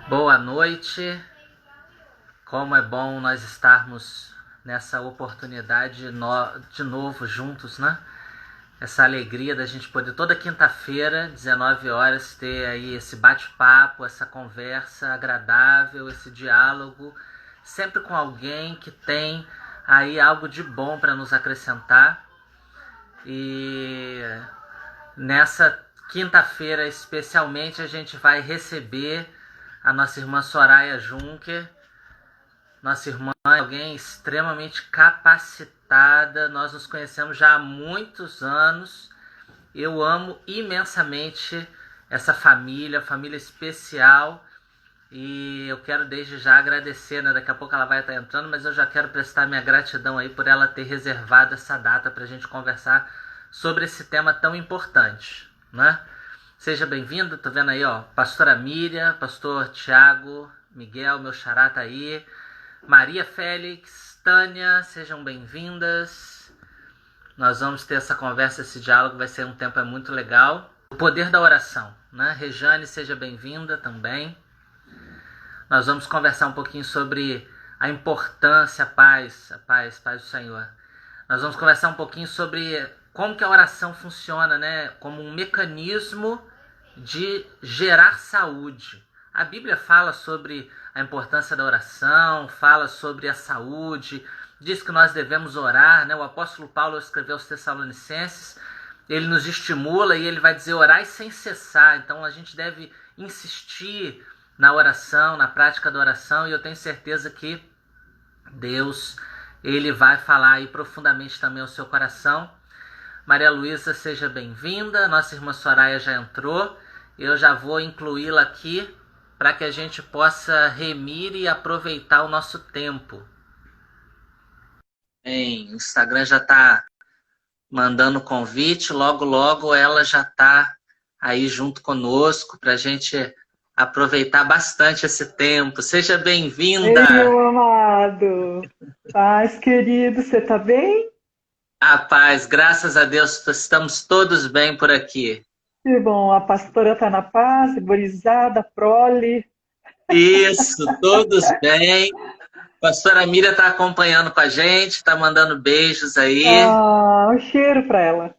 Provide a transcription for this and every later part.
Boa noite. Como é bom nós estarmos nessa oportunidade de novo juntos, né? Essa alegria da gente poder toda quinta-feira, 19 horas, ter aí esse bate-papo, essa conversa agradável, esse diálogo, sempre com alguém que tem aí algo de bom para nos acrescentar. E nessa quinta-feira, especialmente, a gente vai receber a nossa irmã Soraya Juncker. Nossa irmã é alguém extremamente capacitada. Nós nos conhecemos já há muitos anos. Eu amo imensamente essa família especial. E eu quero desde já agradecer, né? Daqui a pouco ela vai estar entrando, mas eu já quero prestar minha gratidão aí por ela ter reservado essa data para a gente conversar sobre esse tema tão importante, né? Seja bem-vindo, tô vendo aí, ó, pastora Miriam, pastor Tiago, Miguel, meu xará tá aí, Maria Félix, Tânia, sejam bem-vindas. Nós vamos ter essa conversa, esse diálogo, vai ser um tempo muito legal. O poder da oração, né? Rejane, seja bem-vinda também. Nós vamos conversar um pouquinho sobre a importância, a paz do Senhor. Nós vamos conversar um pouquinho sobre como que a oração funciona, né? Como um mecanismo de gerar saúde. A Bíblia fala sobre a importância da oração, fala sobre a saúde, diz que nós devemos orar, né? O apóstolo Paulo escreveu aos Tessalonicenses, ele nos estimula e ele vai dizer orai sem cessar. Então a gente deve insistir na oração, na prática da oração, e eu tenho certeza que Deus, ele vai falar aí profundamente também ao seu coração. Maria Luísa, seja bem-vinda. Nossa irmã Soraya já entrou. Eu já vou incluí-la aqui para que a gente possa remir e aproveitar o nosso tempo. Bem, o Instagram já está mandando convite. Logo, logo ela já está aí junto conosco para a gente aproveitar bastante esse tempo. Seja bem-vinda. Ei, meu amado. Paz, querido, você tá bem? A paz, graças a Deus, estamos todos bem por aqui. Que bom, a pastora tá na paz, gurizada, prole. Isso, todos bem. Pastora Miriam está acompanhando com a gente, está mandando beijos aí. Ah, um cheiro para ela.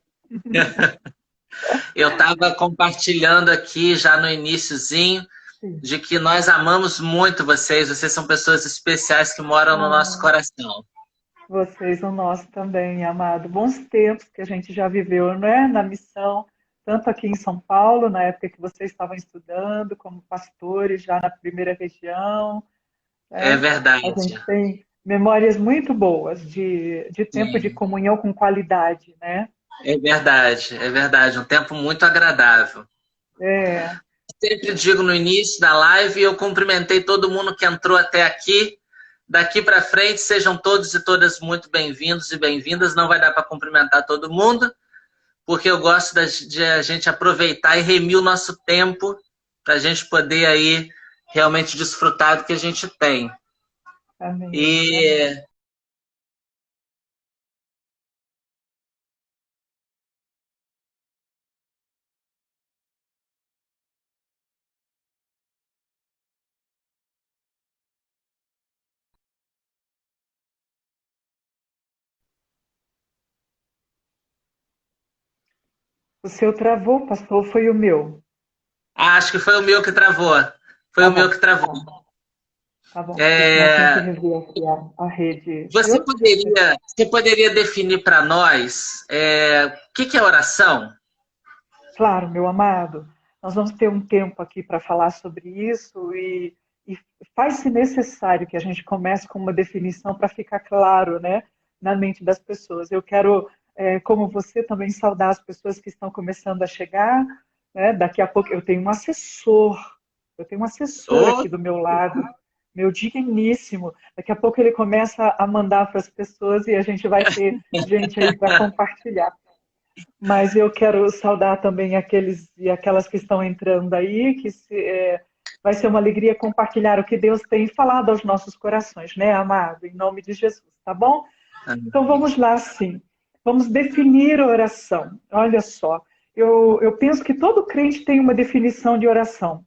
Eu estava compartilhando aqui já no iniciozinho Sim. de que nós amamos muito vocês. Vocês são pessoas especiais que moram no nosso Ah, coração. vocês, o nosso também, amado. Bons tempos que a gente já viveu, né? Na missão, tanto aqui em São Paulo, na época que vocês estavam estudando, como pastores, já na primeira região, É né? A verdade. gente tem memórias muito boas de tempo de Sim, comunhão com qualidade, né? é verdade, é verdade. Um tempo muito agradável. É, Sempre digo no início da live, eu cumprimentei todo mundo que entrou até aqui. Daqui para frente, sejam todos e todas muito bem-vindos e bem-vindas. Não vai dar para cumprimentar todo mundo, porque eu gosto de a gente aproveitar e remir o nosso tempo para a gente poder aí realmente desfrutar do que a gente tem. amém, amém. E O seu travou, pastor, foi o meu. acho que foi o meu que travou. Foi Tá o meu bom, que travou. tá bom, porque senão eu tenho que É, rever aqui a rede. você poderia definir para nós o que é oração? Claro, meu amado, nós vamos ter um tempo aqui para falar sobre isso e faz-se necessário que a gente comece com uma definição para ficar claro, né, na mente das pessoas. Eu quero, como você, também saudar as pessoas que estão começando a chegar, né? Daqui a pouco eu tenho um assessor Oh, aqui do meu lado, meu digníssimo. Daqui a pouco ele começa a mandar para as pessoas e a gente vai ter gente aí para compartilhar. Mas eu quero saudar também aqueles e aquelas que estão entrando aí, vai ser uma alegria compartilhar o que Deus tem falado aos nossos corações, né, amado? Em nome de Jesus, tá bom? Então vamos lá, sim. Vamos definir a oração. Olha só, eu penso que todo crente tem uma definição de oração.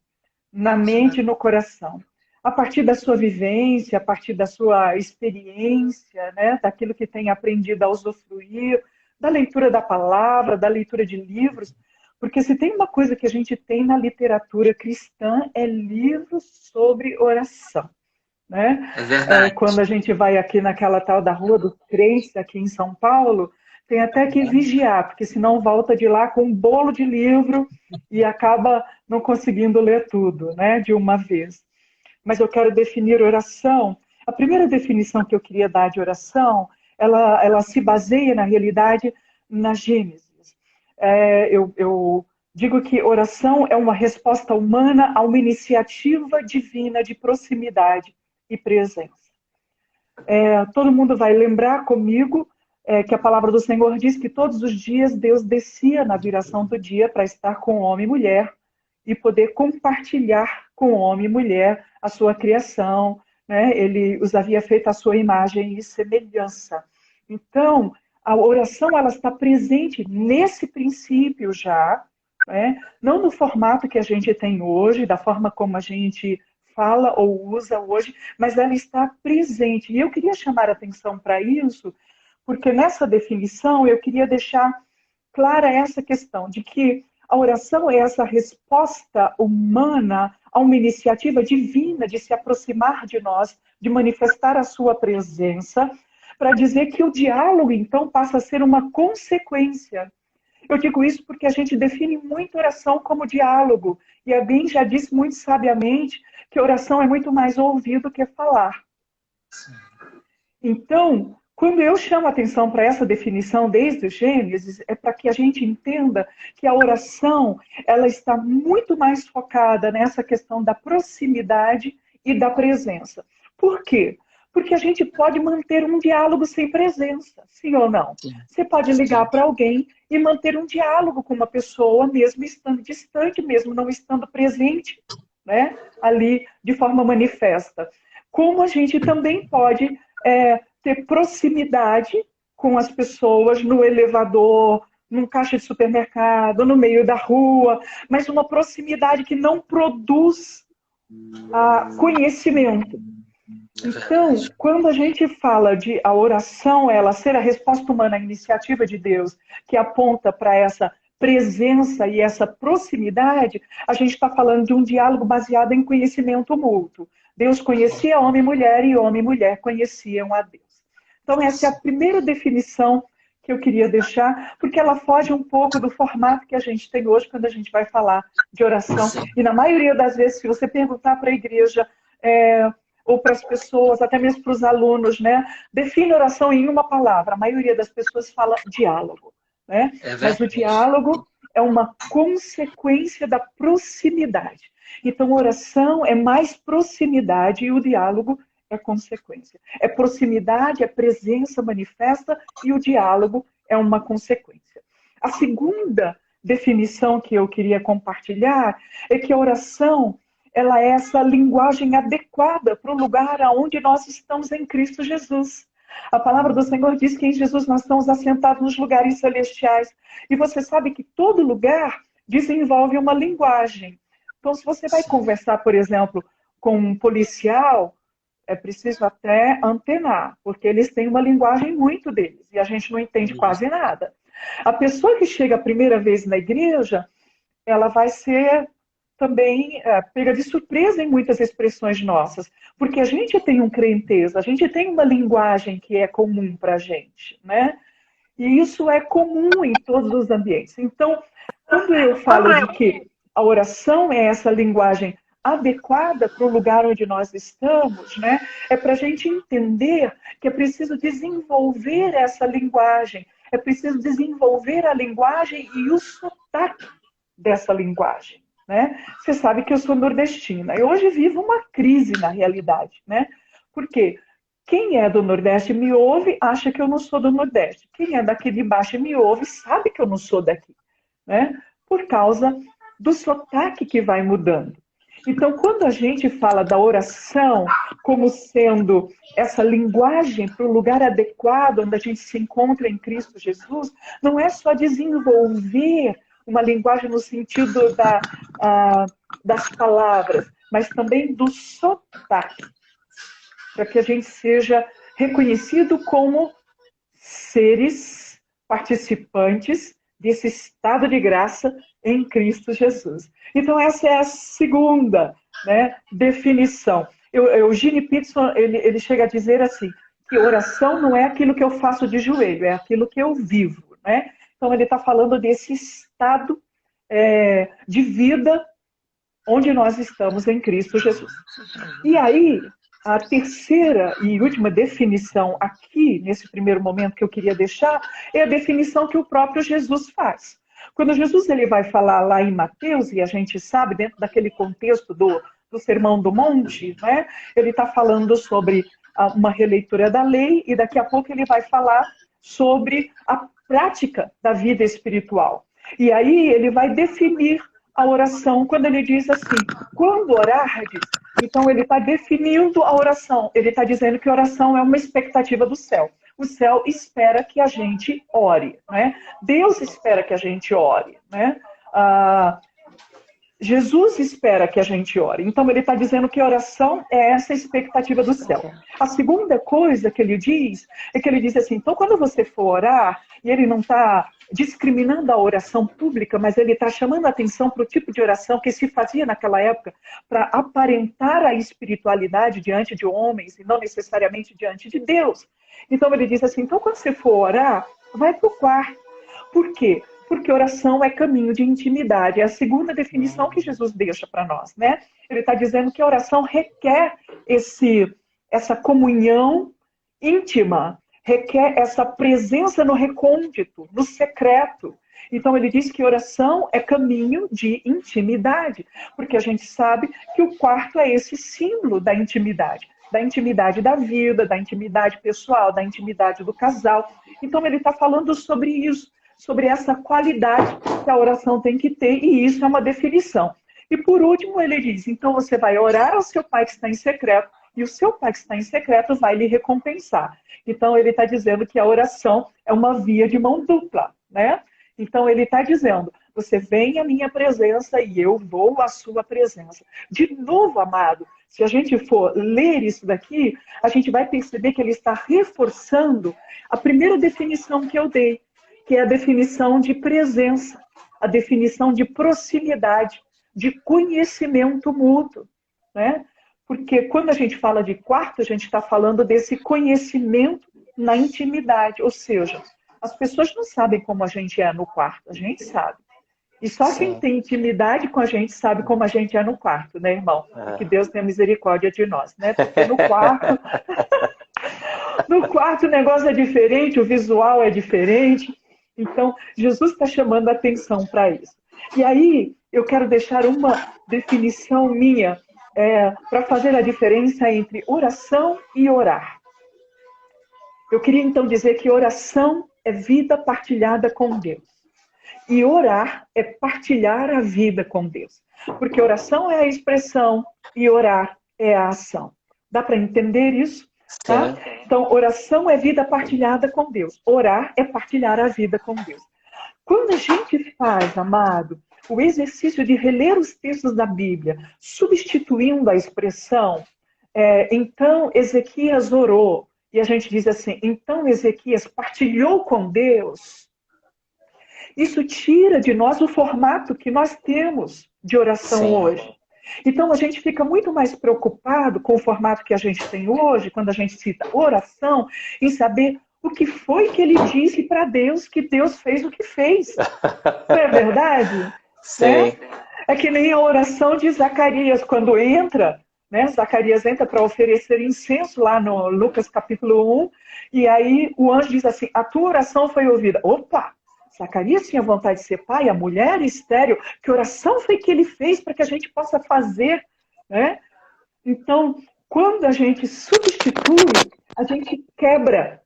na mente e no coração. A partir da sua vivência, a partir da sua experiência, né, daquilo que tem aprendido a usufruir, da leitura da palavra, da leitura de livros, porque se tem uma coisa que a gente tem na literatura cristã é livros sobre oração. Né? É verdade. Quando a gente vai aqui naquela tal da Rua dos Crentes, aqui em São Paulo, tem até que vigiar, porque senão volta de lá com um bolo de livro e acaba não conseguindo ler tudo, né, de uma vez. Mas eu quero definir oração. A primeira definição que eu queria dar de oração, ela se baseia, na realidade, na Gênesis. Eu digo que oração é uma resposta humana a uma iniciativa divina de proximidade e presença. Todo mundo vai lembrar comigo que a palavra do Senhor diz que todos os dias Deus descia na viração do dia para estar com homem e mulher e poder compartilhar com homem e mulher a sua criação, né? Ele os havia feito à sua imagem e semelhança. Então, a oração ela está presente nesse princípio já, né? Não no formato que a gente tem hoje, da forma como a gente fala ou usa hoje, mas ela está presente. E eu queria chamar a atenção para isso, porque nessa definição eu queria deixar clara essa questão de que a oração é essa resposta humana a uma iniciativa divina de se aproximar de nós, de manifestar a sua presença, para dizer que o diálogo, então, passa a ser uma consequência. Eu digo isso porque a gente define muito oração como diálogo, e alguém já disse muito sabiamente que oração é muito mais ouvir do que falar. Então, quando eu chamo a atenção para essa definição desde o Gênesis, é para que a gente entenda que a oração ela está muito mais focada nessa questão da proximidade e da presença. Por quê? Porque a gente pode manter um diálogo sem presença, sim ou não? Você pode ligar para alguém e manter um diálogo com uma pessoa, mesmo estando distante, mesmo não estando presente, né, ali de forma manifesta. Como a gente também pode ter proximidade com as pessoas no elevador, num caixa de supermercado, no meio da rua, mas uma proximidade que não produz conhecimento. Então, quando a gente fala de a oração, ela ser a resposta humana à iniciativa de Deus, que aponta para essa presença e essa proximidade, a gente está falando de um diálogo baseado em conhecimento mútuo. Deus conhecia homem e mulher e homem e mulher conheciam a Deus. Então, essa é a primeira definição que eu queria deixar, porque ela foge um pouco do formato que a gente tem hoje quando a gente vai falar de oração. E na maioria das vezes, se você perguntar para a igreja ou para as pessoas, até mesmo para os alunos, né, define oração em uma palavra. A maioria das pessoas fala diálogo, né? Mas o diálogo é uma consequência da proximidade. Então, oração é mais proximidade e o diálogo é consequência. É proximidade, é presença manifesta e o diálogo é uma consequência. A segunda definição que eu queria compartilhar é que a oração ela é essa linguagem adequada para o lugar aonde nós estamos em Cristo Jesus. A palavra do Senhor diz que em Jesus nós estamos assentados nos lugares celestiais. E você sabe que todo lugar desenvolve uma linguagem. Então, se você vai conversar, por exemplo, com um policial, é preciso até antenar, porque eles têm uma linguagem muito deles, e a gente não entende quase nada. A pessoa que chega a primeira vez na igreja, ela vai ser também pega de surpresa em muitas expressões nossas, porque a gente tem um crentez, a gente tem uma linguagem que é comum para a gente, né? E isso é comum em todos os ambientes. Então, quando eu falo de que a oração é essa linguagem adequada para o lugar onde nós estamos, né? É para a gente entender que é preciso desenvolver essa linguagem, é preciso desenvolver a linguagem e o sotaque dessa linguagem. Né? Você sabe que eu sou nordestina. Eu hoje vivo uma crise na realidade, né? Porque quem é do Nordeste me ouve, acha que eu não sou do Nordeste. Quem é daqui de baixo me ouve, sabe que eu não sou daqui, né? Por causa do sotaque que vai mudando. Então, quando a gente fala da oração como sendo essa linguagem para o lugar adequado onde a gente se encontra em Cristo Jesus, não é só desenvolver uma linguagem no sentido das palavras, mas também do sotaque, para que a gente seja reconhecido como seres participantes desse estado de graça em Cristo Jesus. Então, essa é a segunda, né, definição. O Gene Peterson, ele chega a dizer assim, que oração não é aquilo que eu faço de joelho, é aquilo que eu vivo, né? Então, ele está falando desse estado de vida onde nós estamos em Cristo Jesus. E aí, a terceira e última definição aqui, nesse primeiro momento que eu queria deixar, é a definição que o próprio Jesus faz. Quando Jesus ele vai falar lá em Mateus, e a gente sabe, dentro daquele contexto do Sermão do Monte, né, ele está falando sobre uma releitura da lei, e daqui a pouco ele vai falar sobre a prática da vida espiritual. E aí ele vai definir a oração quando ele diz assim, quando orardes, então ele está definindo a oração, ele está dizendo que oração é uma expectativa do céu. O céu espera que a gente ore, né? Deus espera que a gente ore, né? Jesus espera que a gente ore. Então ele está dizendo que oração é essa expectativa do céu. A segunda coisa que ele diz é que ele diz assim, então quando você for orar, e ele não está discriminando a oração pública, mas ele está chamando a atenção para o tipo de oração que se fazia naquela época para aparentar a espiritualidade diante de homens e não necessariamente diante de Deus. Então ele diz assim, então quando você for orar, vai para o quarto. Por quê? Porque oração é caminho de intimidade. É a segunda definição que Jesus deixa para nós, né? Ele está dizendo que a oração requer essa comunhão íntima, requer essa presença no recôndito, no secreto. Então ele diz que oração é caminho de intimidade, porque a gente sabe que o quarto é esse símbolo da intimidade da vida, da intimidade pessoal, da intimidade do casal. Então ele está falando sobre isso, sobre essa qualidade que a oração tem que ter, e isso é uma definição. E por último ele diz, então você vai orar ao seu pai que está em secreto, e o seu pai que está em secreto vai lhe recompensar. Então ele está dizendo que a oração é uma via de mão dupla, né? Então ele está dizendo, você vem à minha presença e eu vou à sua presença. De novo, amado, se a gente for ler isso daqui, a gente vai perceber que ele está reforçando a primeira definição que eu dei, que é a definição de presença, a definição de proximidade, de conhecimento mútuo, né? Porque quando a gente fala de quarto, a gente está falando desse conhecimento na intimidade, ou seja, as pessoas não sabem como a gente é no quarto, a gente sabe. E só quem tem intimidade com a gente sabe como a gente é no quarto, né, irmão? E que Deus tenha misericórdia de nós, né? Porque no quarto... no quarto o negócio é diferente, o visual é diferente. Então, Jesus está chamando a atenção para isso. E aí, eu quero deixar uma definição minha para fazer a diferença entre oração e orar. Eu queria, então, dizer que oração é vida partilhada com Deus. E orar é partilhar a vida com Deus. Porque oração é a expressão e orar é a ação. Dá para entender isso? Tá? Então, oração é vida partilhada com Deus. Orar é partilhar a vida com Deus. Quando a gente faz, amado, o exercício de reler os textos da Bíblia, substituindo a expressão, então Ezequias orou, e a gente diz assim, então Ezequias partilhou com Deus, isso tira de nós o formato que nós temos de oração hoje. Então a gente fica muito mais preocupado com o formato que a gente tem hoje, quando a gente cita oração, em saber o que foi que ele disse para Deus, que Deus fez o que fez. Não é verdade? Sim. É que nem a oração de Zacarias, quando entra, né? Zacarias entra para oferecer incenso lá no Lucas capítulo 1, e aí o anjo diz assim, a tua oração foi ouvida. Opa! Zacarias tinha vontade de ser pai, a mulher estéril, que oração foi que ele fez para que a gente possa fazer, né? Então, quando a gente substitui, a gente quebra,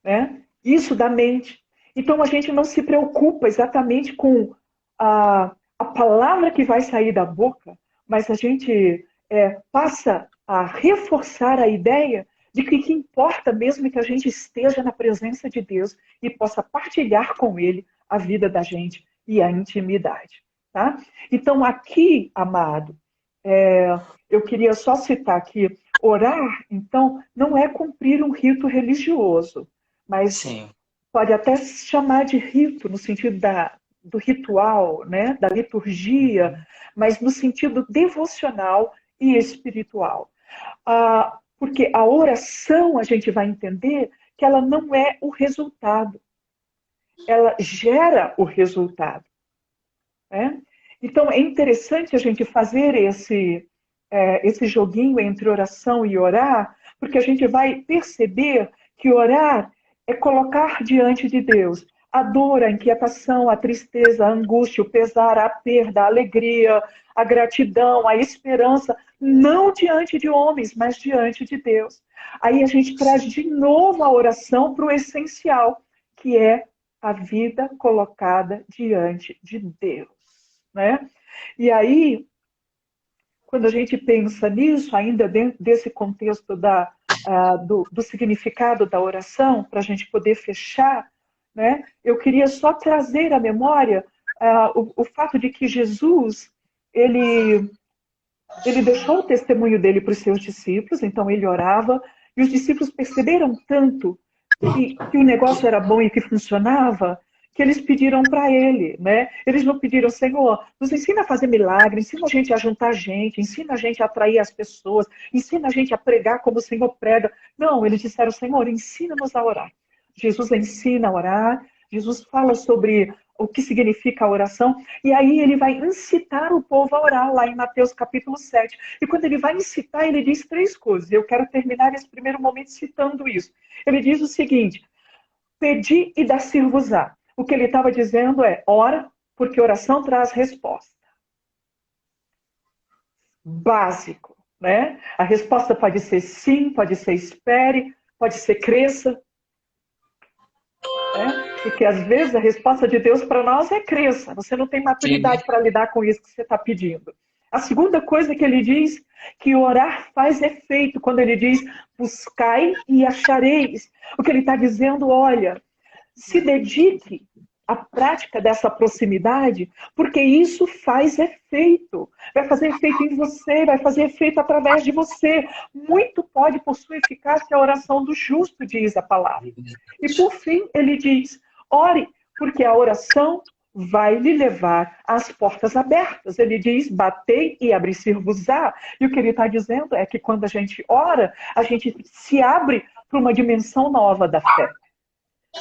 né, isso da mente. Então, a gente não se preocupa exatamente com a palavra que vai sair da boca, mas a gente passa a reforçar a ideia de que o que importa mesmo é que a gente esteja na presença de Deus e possa partilhar com Ele a vida da gente e a intimidade. Tá? Então, aqui, amado, eu queria só citar que orar, então, não é cumprir um rito religioso, mas Sim. pode até se chamar de rito, no sentido do ritual, né? Da liturgia, mas no sentido devocional e espiritual. Porque a oração, a gente vai entender que ela não é o resultado, ela gera o resultado. Né? Então, é interessante a gente fazer esse joguinho entre oração e orar, porque a gente vai perceber que orar é colocar diante de Deus a dor, a inquietação, a tristeza, a angústia, o pesar, a perda, a alegria, a gratidão, a esperança, não diante de homens, mas diante de Deus. Aí a gente traz de novo a oração para o essencial, que é a vida colocada diante de Deus. Né? E aí, quando a gente pensa nisso, ainda dentro desse contexto do significado da oração, para a gente poder fechar, né, eu queria só trazer à memória o fato de que Jesus, ele deixou o testemunho dele para os seus discípulos, então ele orava, e os discípulos perceberam tanto que o negócio era bom e que funcionava, que eles pediram para ele, né? Eles não pediram, Senhor, nos ensina a fazer milagre, ensina a gente a juntar gente, ensina a gente a atrair as pessoas, ensina a gente a pregar como o Senhor prega. Não, eles disseram, Senhor, ensina-nos a orar. Jesus ensina a orar, Jesus fala sobre o que significa a oração, e aí ele vai incitar o povo a orar, lá em Mateus capítulo 7. E quando ele vai incitar, ele diz 3 coisas. Eu quero terminar esse primeiro momento citando isso. Ele diz o seguinte, pedi e dar-se-vos-á. O que ele estava dizendo é, ora, porque oração traz resposta. Básico, né? A resposta pode ser sim, pode ser espere, pode ser cresça. Né? Porque às vezes a resposta de Deus para nós é cresça. Você não tem maturidade para lidar com isso que você está pedindo. A segunda coisa que ele diz, que orar faz efeito, quando ele diz, buscai e achareis. O que ele está dizendo, olha, se dedique à prática dessa proximidade, porque isso faz efeito. Vai fazer efeito em você, vai fazer efeito através de você. Muito pode, por sua eficácia, a oração do justo, diz a palavra. E por fim, ele diz, ore, porque a oração vai lhe levar às portas abertas. Ele diz, batei e abrir-se-vos-á. E o que ele está dizendo é que quando a gente ora, a gente se abre para uma dimensão nova da fé.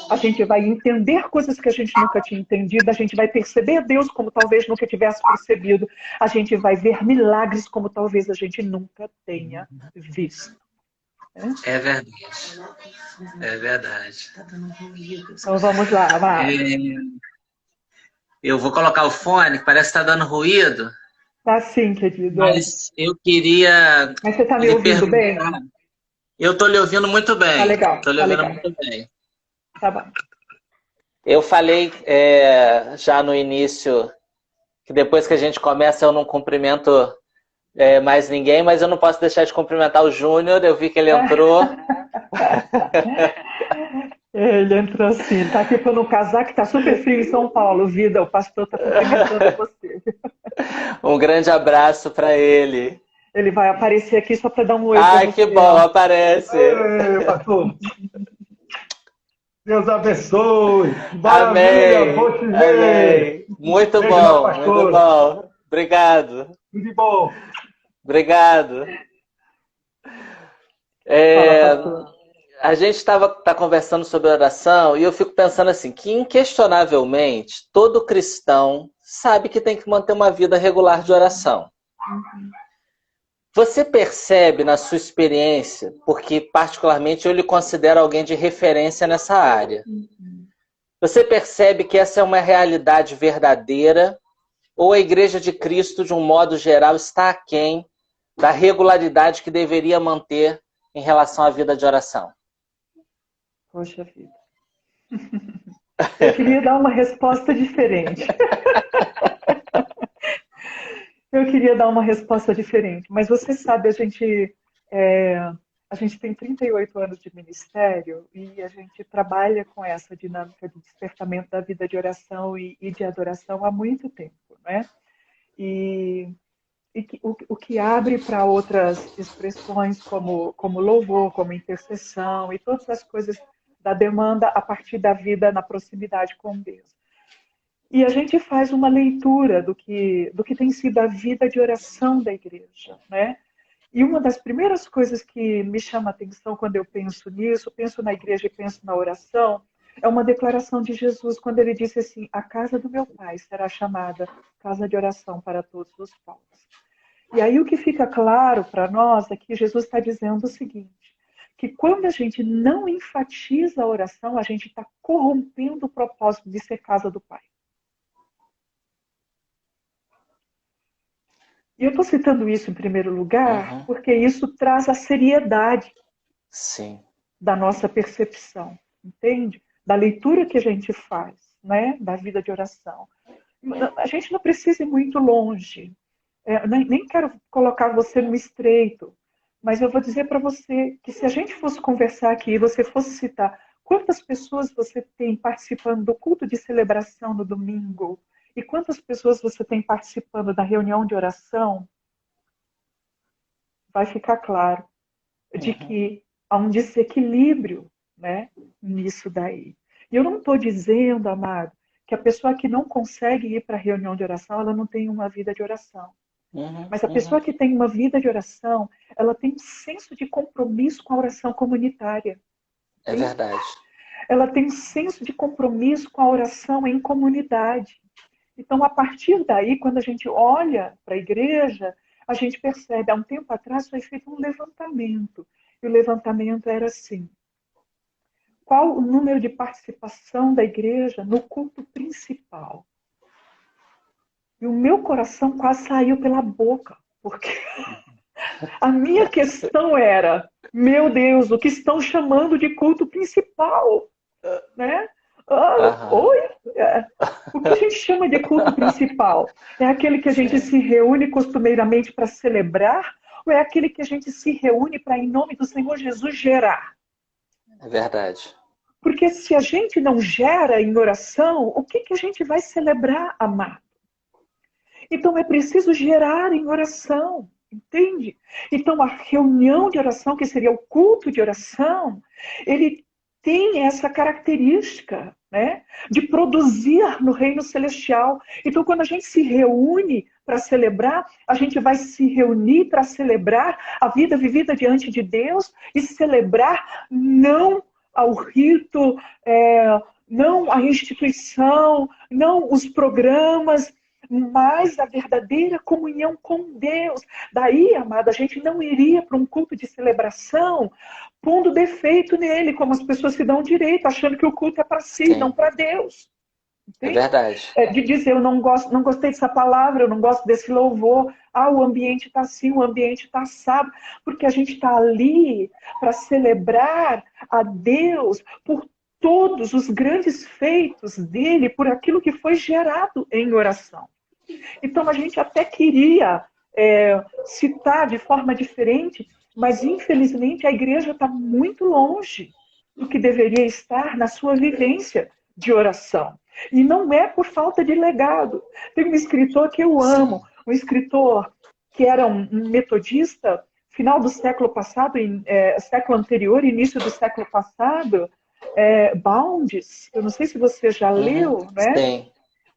A gente vai entender coisas que a gente nunca tinha entendido, a gente vai perceber Deus como talvez nunca tivesse percebido, a gente vai ver milagres como talvez a gente nunca tenha visto. É verdade. É verdade. Então vamos lá, Amado. Eu vou colocar o fone, parece que está dando ruído. Tá sim, querido. Mas eu queria. Mas você está me ouvindo bem? Eu estou lhe ouvindo muito bem. Tá legal. Estou lhe ouvindo muito bem. Tá bom. Eu falei já no início que depois que a gente começa eu não cumprimento mais ninguém, mas eu não posso deixar de cumprimentar o Júnior. Eu vi que ele entrou. Ele entrou sim. Está aqui para não casar, que está super frio em São Paulo, vida. O pastor está cumprimentando você. Um grande abraço para ele. Ele vai aparecer aqui só para dar um oi. Ai, que bom, aparece. Ei, pastor. Deus abençoe. Amém. Vou te ver. Amém. Muito bom, muito bom. Obrigado. Tudo de bom. Obrigado. A gente tá conversando sobre oração e eu fico pensando assim, que inquestionavelmente todo cristão sabe que tem que manter uma vida regular de oração. Você percebe na sua experiência, porque particularmente eu lhe considero alguém de referência nessa área, você percebe que essa é uma realidade verdadeira ou a Igreja de Cristo, de um modo geral, está aquém da regularidade que deveria manter em relação à vida de oração? Poxa vida. Eu queria dar uma resposta diferente. Eu queria dar uma resposta diferente, mas você sabe, a gente A gente tem 38 anos de ministério e a gente trabalha com essa dinâmica de despertamento da vida de oração e de adoração há muito tempo, né? E, o que abre para outras expressões como louvor, como intercessão e todas as coisas da demanda a partir da vida na proximidade com Deus. E a gente faz uma leitura do que tem sido a vida de oração da igreja, né? E uma das primeiras coisas que me chama a atenção quando eu penso nisso, penso na igreja e penso na oração, é uma declaração de Jesus quando ele disse assim: a casa do meu pai será chamada casa de oração para todos os povos. E aí o que fica claro para nós é que Jesus está dizendo o seguinte, que quando a gente não enfatiza a oração, a gente está corrompendo o propósito de ser casa do Pai. E eu estou citando isso em primeiro lugar porque isso traz a seriedade da nossa percepção, entende? Da leitura que a gente faz, né? Da vida de oração. A gente não precisa ir muito longe. Nem quero colocar você no estreito, mas eu vou dizer para você que se a gente fosse conversar aqui e você fosse citar quantas pessoas você tem participando do culto de celebração no domingo, e quantas pessoas você tem participando da reunião de oração, vai ficar claro de que há um desequilíbrio, né, nisso daí. E eu não estou dizendo, amado, que a pessoa que não consegue ir para a reunião de oração, ela não tem uma vida de oração. Mas a pessoa que tem uma vida de oração, ela tem um senso de compromisso com a oração comunitária. É verdade. Ela tem um senso de compromisso com a oração em comunidade. Então, a partir daí, quando a gente olha para a igreja, a gente percebe, há um tempo atrás foi feito um levantamento. E o levantamento era assim: qual o número de participação da igreja no culto principal? E o meu coração quase saiu pela boca, porque a minha questão era, meu Deus, o que estão chamando de culto principal? Né? Oi? O que a gente chama de culto principal? É aquele que a gente se reúne costumeiramente para celebrar? Ou é aquele que a gente se reúne para, em nome do Senhor Jesus, gerar? É verdade. Porque se a gente não gera em oração, o que a gente vai celebrar, amado? Então é preciso gerar em oração, entende? Então a reunião de oração, que seria o culto de oração, ele tem essa característica, né, de produzir no reino celestial. Então, quando a gente se reúne para celebrar, a gente vai se reunir para celebrar a vida vivida diante de Deus e celebrar não ao rito, não a instituição, não os programas, mas a verdadeira comunhão com Deus. Daí, amada, a gente não iria para um culto de celebração pondo defeito nele, como as pessoas se dão direito, achando que o culto é para si, não para Deus. Entende? É verdade. De dizer, eu não gostei dessa palavra, eu não gosto desse louvor, o ambiente está assim, o ambiente está assado, porque a gente está ali para celebrar a Deus por todos os grandes feitos dele, por aquilo que foi gerado em oração. Então, a gente até queria citar de forma diferente, mas, infelizmente, a igreja está muito longe do que deveria estar na sua vivência de oração. E não é por falta de legado. Tem um escritor que eu amo, um escritor que era um metodista, final do século passado, século anterior, início do século passado, Bounds, eu não sei se você já leu, né? Sim.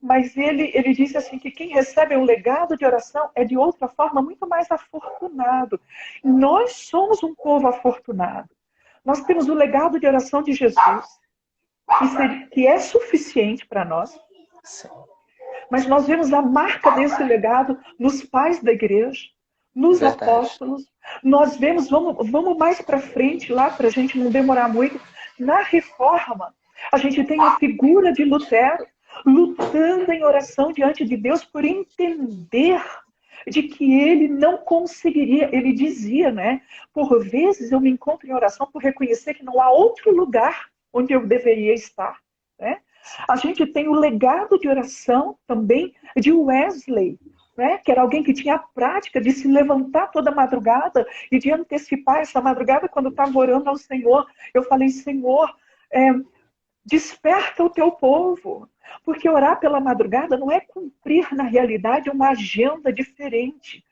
Mas ele disse assim que quem recebe um legado de oração é de outra forma muito mais afortunado. Nós somos um povo afortunado. Nós temos o legado de oração de Jesus, que é suficiente para nós. Sim. Mas nós vemos a marca desse legado nos pais da igreja, nos apóstolos. Nós vemos, vamos mais para frente lá, para a gente não demorar muito, na reforma. A gente tem a figura de Lutero, lutando em oração diante de Deus por entender de que ele não conseguiria. Ele dizia, né? Por vezes eu me encontro em oração por reconhecer que não há outro lugar onde eu deveria estar, né? A gente tem o legado de oração também de Wesley. né? Que era alguém que tinha a prática de se levantar toda madrugada e de antecipar essa madrugada quando eu estava orando ao Senhor. Eu falei, Senhor, desperta o teu povo. Porque orar pela madrugada não é cumprir, na realidade, uma agenda diferente.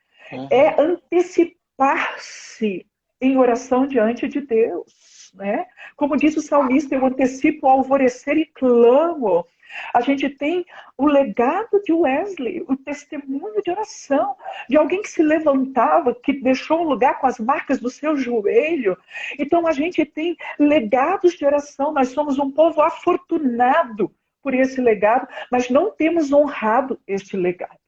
É antecipar-se em oração diante de Deus. Né? Como diz o salmista, eu antecipo o alvorecer e clamo. A gente tem o legado de Wesley, o testemunho de oração, de alguém que se levantava, que deixou um lugar com as marcas do seu joelho. Então a gente tem legados de oração, nós somos um povo afortunado por esse legado, mas não temos honrado este legado.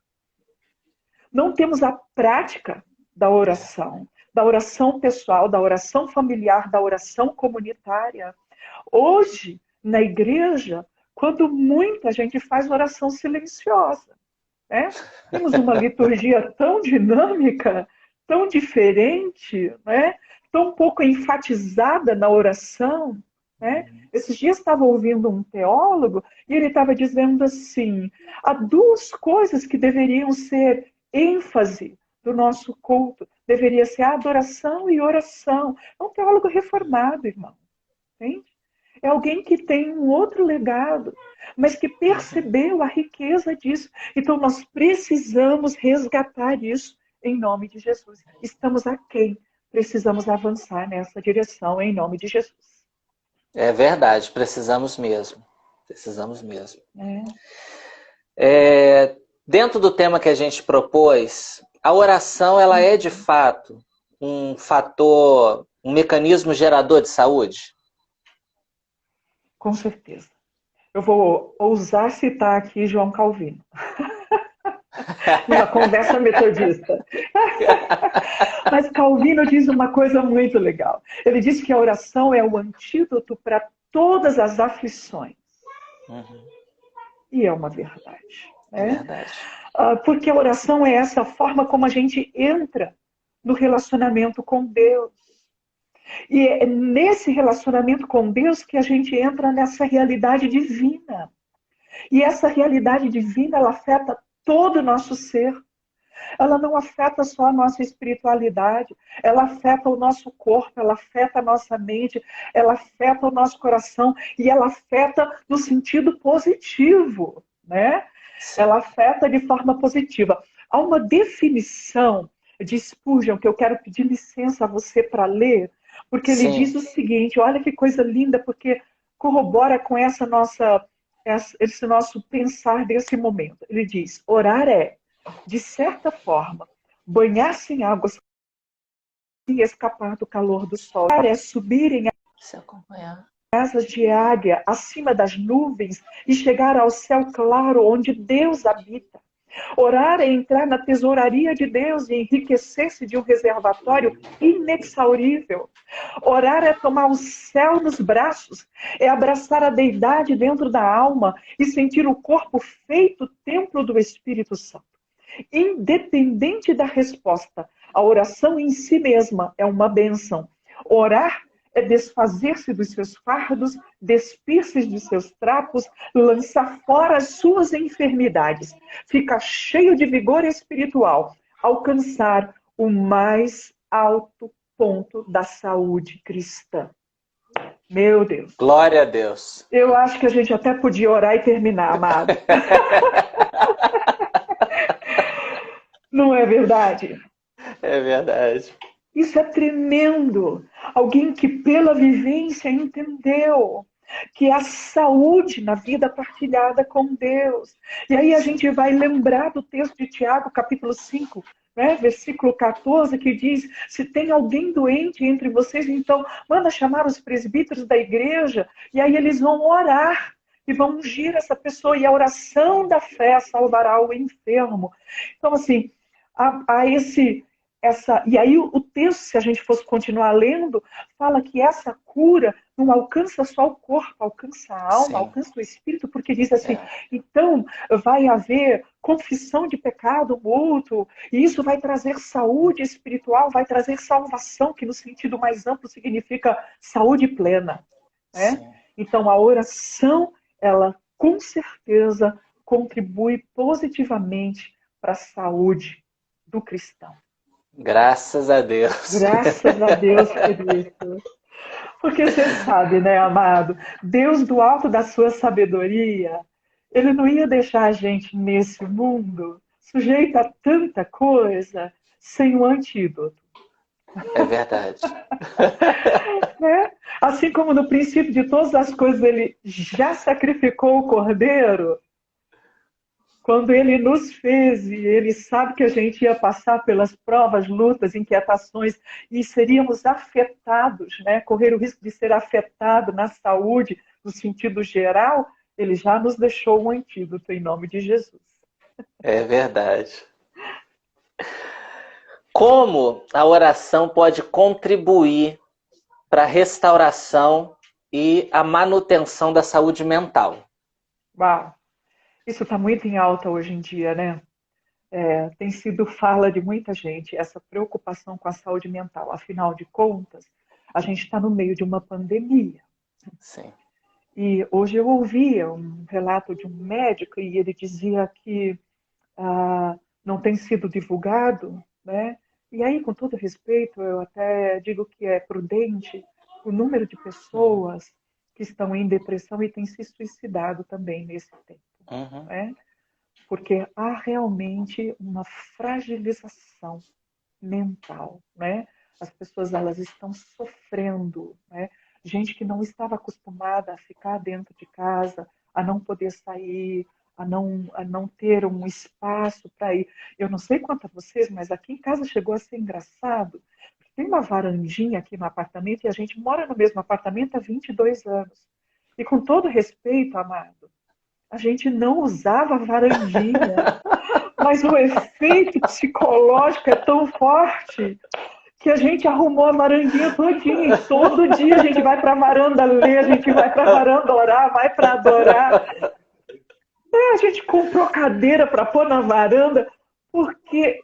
Não temos a prática da oração pessoal, da oração familiar, da oração comunitária. Hoje, na igreja, quando muito a gente faz oração silenciosa. Né? Temos uma liturgia tão dinâmica, tão diferente, né? Tão pouco enfatizada na oração. Né? Esses dias estava ouvindo um teólogo e ele estava dizendo assim, há duas coisas que deveriam ser ênfase do nosso culto. Deveria ser adoração e oração. É um teólogo reformado, irmão. Entende? É alguém que tem um outro legado, mas que percebeu a riqueza disso. Então, nós precisamos resgatar isso em nome de Jesus. Estamos aquém. Precisamos avançar nessa direção em nome de Jesus. É verdade, precisamos mesmo. Precisamos mesmo. Dentro do tema que a gente propôs, a oração ela é, de fato, um fator, um mecanismo gerador de saúde? Com certeza. Eu vou ousar citar aqui João Calvino. Numa conversa metodista. Mas Calvino diz uma coisa muito legal. Ele diz que a oração é o antídoto para todas as aflições. E é uma verdade. Né? É verdade. Porque a oração é essa forma como a gente entra no relacionamento com Deus. E é nesse relacionamento com Deus que a gente entra nessa realidade divina. E essa realidade divina, ela afeta todo o nosso ser. Ela não afeta só a nossa espiritualidade, ela afeta o nosso corpo, ela afeta a nossa mente, ela afeta o nosso coração e ela afeta no sentido positivo, né? Sim. Ela afeta de forma positiva. Há uma definição de Spurgeon que eu quero pedir licença a você para ler, porque ele diz o seguinte, olha que coisa linda, porque corrobora com esse nosso pensar desse momento. Ele diz, orar é, de certa forma, banhar-se em águas e escapar do calor do sol. Orar é subir em asas de águia acima das nuvens e chegar ao céu claro onde Deus habita. Orar é entrar na tesouraria de Deus e enriquecer-se de um reservatório inexaurível. Orar é tomar o céu nos braços, é abraçar a deidade dentro da alma e sentir o corpo feito templo do Espírito Santo. Independente da resposta, a oração em si mesma é uma bênção. Orar é desfazer-se dos seus fardos, despir-se dos seus trapos, lançar fora as suas enfermidades, ficar cheio de vigor espiritual, alcançar o mais alto ponto da saúde cristã. Meu Deus. Glória a Deus. Eu acho que a gente até podia orar e terminar, amado. Não é verdade? É verdade. Isso é tremendo. Alguém que pela vivência entendeu que é a saúde na vida partilhada com Deus. E aí a gente vai lembrar do texto de Tiago, capítulo 5, né, versículo 14, que diz, se tem alguém doente entre vocês, então manda chamar os presbíteros da igreja, e aí eles vão orar e vão ungir essa pessoa, e a oração da fé salvará o enfermo. Então, assim, e aí o texto, se a gente fosse continuar lendo, fala que essa cura não alcança só o corpo, alcança a alma, alcança o espírito, porque diz assim, então vai haver confissão de pecado mútuo, e isso vai trazer saúde espiritual, vai trazer salvação, que no sentido mais amplo significa saúde plena. Né? Então a oração, ela com certeza contribui positivamente para a saúde do cristão. Graças a Deus. Graças a Deus por isso. Porque você sabe, né, amado? Deus, do alto da sua sabedoria, Ele não ia deixar a gente nesse mundo sujeito a tanta coisa sem o antídoto. É verdade. Né? Assim como no princípio de todas as coisas Ele já sacrificou o cordeiro, quando Ele nos fez e Ele sabe que a gente ia passar pelas provas, lutas, inquietações e seríamos afetados, né? Correr o risco de ser afetado na saúde, no sentido geral, Ele já nos deixou um antídoto em nome de Jesus. É verdade. Como a oração pode contribuir para a restauração e a manutenção da saúde mental? Uau! Isso está muito em alta hoje em dia, né? Tem sido fala de muita gente, essa preocupação com a saúde mental. Afinal de contas, a gente está no meio de uma pandemia. Sim. E hoje eu ouvia um relato de um médico e ele dizia que não tem sido divulgado, né? E aí, com todo respeito, eu até digo que é prudente o número de pessoas que estão em depressão e têm se suicidado também nesse tempo, né? Porque há realmente uma fragilização mental, né? As pessoas elas estão sofrendo, né? Gente que não estava acostumada a ficar dentro de casa, a não poder sair, a não ter um espaço para ir. Eu não sei quanto a vocês, mas aqui em casa chegou a ser engraçado. Tem uma varandinha aqui no apartamento e a gente mora no mesmo apartamento há 22 anos. E com todo respeito, amado, a gente não usava varandinha, mas o efeito psicológico é tão forte que a gente arrumou a varandinha todinha. E todo dia a gente vai para a varanda ler, a gente vai para a varanda orar, vai para adorar. A gente comprou cadeira para pôr na varanda, porque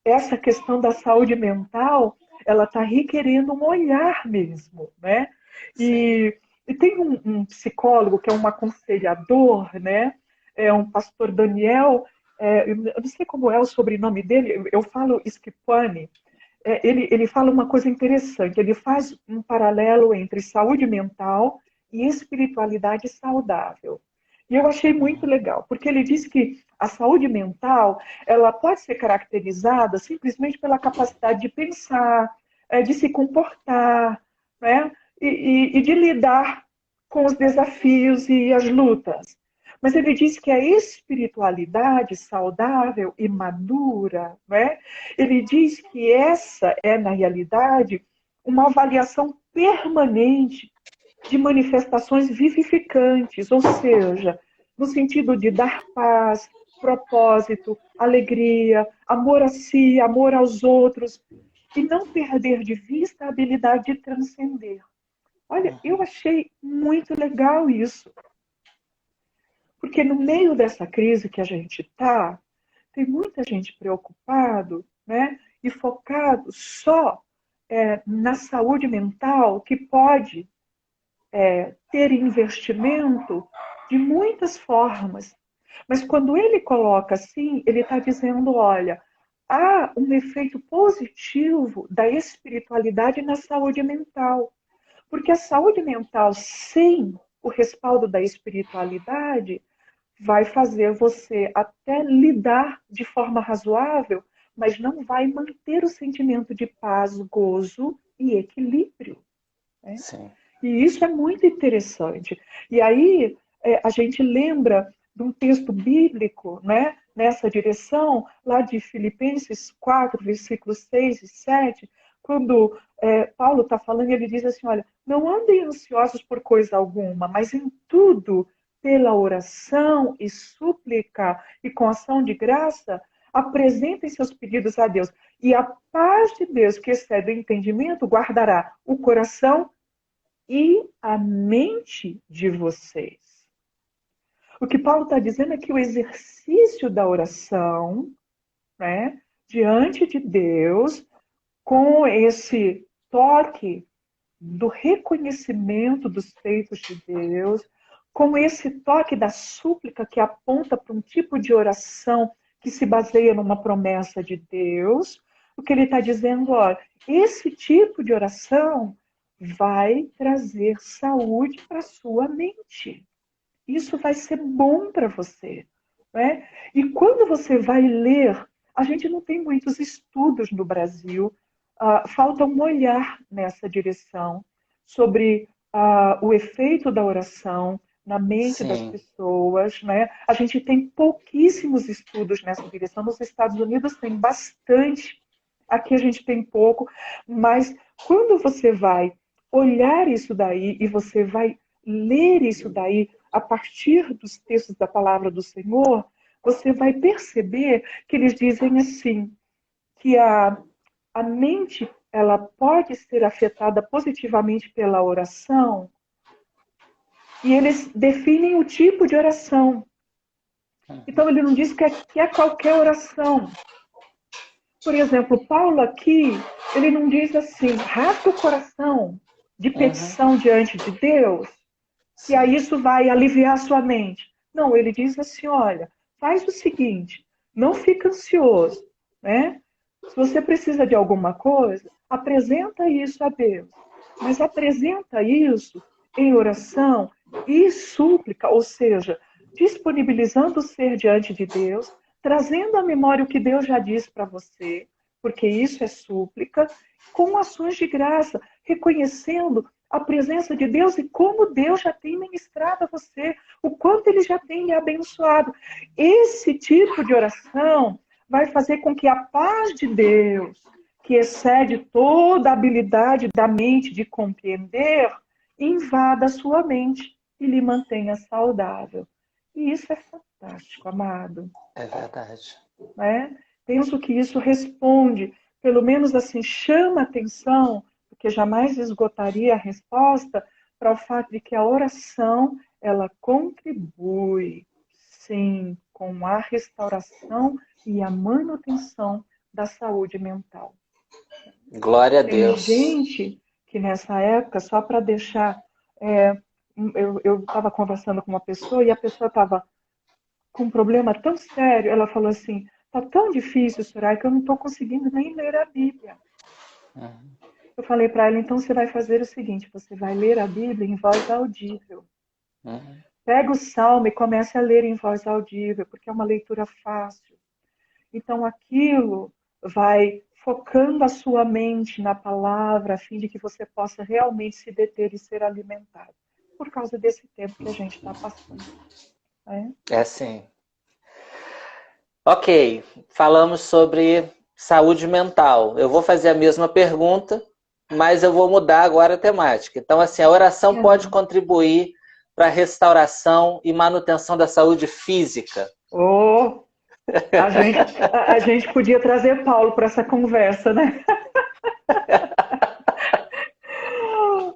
essa questão da saúde mental, ela está requerendo um olhar mesmo, né? E tem um psicólogo que é um aconselhador, né? É um pastor Daniel, eu não sei como é o sobrenome dele, eu falo Schipani. Ele fala uma coisa interessante, ele faz um paralelo entre saúde mental e espiritualidade saudável. E eu achei muito legal, porque ele diz que a saúde mental ela pode ser caracterizada simplesmente pela capacidade de pensar, de se comportar, né? E de lidar com os desafios e as lutas. Mas ele diz que a espiritualidade saudável e madura, né? Ele diz que essa é, na realidade, uma avaliação permanente de manifestações vivificantes, ou seja, no sentido de dar paz, propósito, alegria, amor a si, amor aos outros, e não perder de vista a habilidade de transcender. Olha, eu achei muito legal isso. Porque no meio dessa crise que a gente está, tem muita gente preocupado, né, e focado só na saúde mental, que pode ter investimento de muitas formas. Mas quando ele coloca assim, ele está dizendo, olha, há um efeito positivo da espiritualidade na saúde mental. Porque a saúde mental sem o respaldo da espiritualidade vai fazer você até lidar de forma razoável, mas não vai manter o sentimento de paz, gozo e equilíbrio. Né? Sim. E isso é muito interessante. E aí a gente lembra de um texto bíblico, né, nessa direção, lá de Filipenses 4, versículos 6 e 7, quando Paulo está falando, ele diz assim, olha, não andem ansiosos por coisa alguma, mas em tudo, pela oração e súplica e com ação de graça, apresentem seus pedidos a Deus. E a paz de Deus, que excede o entendimento, guardará o coração e a mente de vocês. O que Paulo está dizendo é que o exercício da oração, né, diante de Deus, com esse toque do reconhecimento dos feitos de Deus, com esse toque da súplica que aponta para um tipo de oração que se baseia numa promessa de Deus, o que ele está dizendo, olha, esse tipo de oração vai trazer saúde para a sua mente. Isso vai ser bom para você. Né? E quando você vai ler, a gente não tem muitos estudos no Brasil, falta um olhar nessa direção sobre o efeito da oração na mente das Sim. pessoas. Né? A gente tem pouquíssimos estudos nessa direção. Nos Estados Unidos tem bastante, aqui a gente tem pouco, mas quando você vai olhar isso daí e você vai ler isso daí a partir dos textos da palavra do Senhor, você vai perceber que eles dizem assim, que a mente ela pode ser afetada positivamente pela oração, e eles definem o tipo de oração. Então ele não diz que é qualquer oração. Por exemplo, Paulo aqui, ele não diz assim, rasga o coração de petição diante de Deus, que Sim. aí isso vai aliviar a sua mente. Não, ele diz assim, olha, faz o seguinte, não fica ansioso, né? Se você precisa de alguma coisa, apresenta isso a Deus. Mas apresenta isso em oração e súplica, ou seja, disponibilizando o ser diante de Deus, trazendo à memória o que Deus já disse para você, porque isso é súplica, com ações de graça, reconhecendo a presença de Deus e como Deus já tem ministrado a você, o quanto Ele já tem lhe abençoado. Esse tipo de oração vai fazer com que a paz de Deus, que excede toda a habilidade da mente de compreender, invada a sua mente e lhe mantenha saudável. E isso é fantástico, amado. É verdade. Né? Penso que isso responde, pelo menos assim, chama atenção, porque jamais esgotaria a resposta, para o fato de que a oração, ela contribui, sim, com a restauração e a manutenção da saúde mental. Glória a Tem Deus. gente que nessa época, só para deixar, eu estava conversando com uma pessoa e a pessoa estava com um problema tão sério, ela falou assim, tá tão difícil, Soraya, que eu não estou conseguindo nem ler a Bíblia. Eu falei para ela, então você vai fazer o seguinte, você vai ler a Bíblia em voz audível. Pega o Salmo e comece a ler em voz audível, porque é uma leitura fácil. Então aquilo vai focando a sua mente na palavra, a fim de que você possa realmente se deter e ser alimentado. Por causa desse tempo que a gente está passando. Né? É sim. Ok, falamos sobre saúde mental. Eu vou fazer a mesma pergunta, mas eu vou mudar agora a temática. Então, assim, a oração pode contribuir para a restauração e manutenção da saúde física? A gente podia trazer Paulo para essa conversa, né?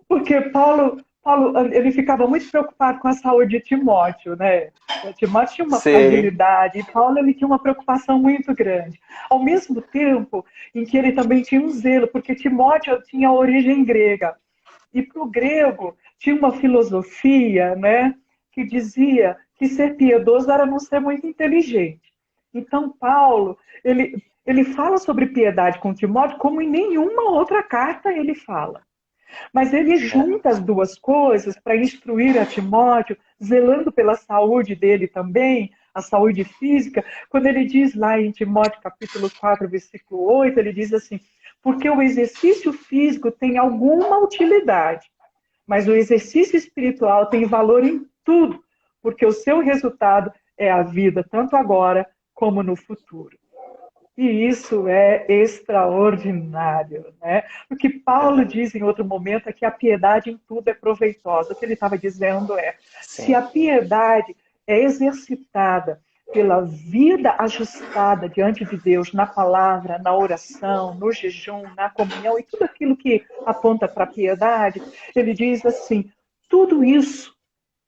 Porque Paulo, ele ficava muito preocupado com a saúde de Timóteo, né? Timóteo tinha uma fragilidade, e Paulo ele tinha uma preocupação muito grande. Ao mesmo tempo em que ele também tinha um zelo, porque Timóteo tinha origem grega. E para o grego tinha uma filosofia, né, que dizia que ser piedoso era não ser muito inteligente. Então Paulo, ele fala sobre piedade com Timóteo como em nenhuma outra carta ele fala. Mas ele junta as duas coisas para instruir a Timóteo, zelando pela saúde dele também, a saúde física, quando ele diz lá em Timóteo capítulo 4, versículo 8, ele diz assim, porque o exercício físico tem alguma utilidade, mas o exercício espiritual tem valor em tudo, porque o seu resultado é a vida, tanto agora como no futuro. E isso é extraordinário, né? O que Paulo diz em outro momento é que a piedade em tudo é proveitosa. O que ele estava dizendo é, se a piedade é exercitada pela vida ajustada diante de Deus, na palavra, na oração, no jejum, na comunhão e tudo aquilo que aponta para a piedade, ele diz assim, tudo isso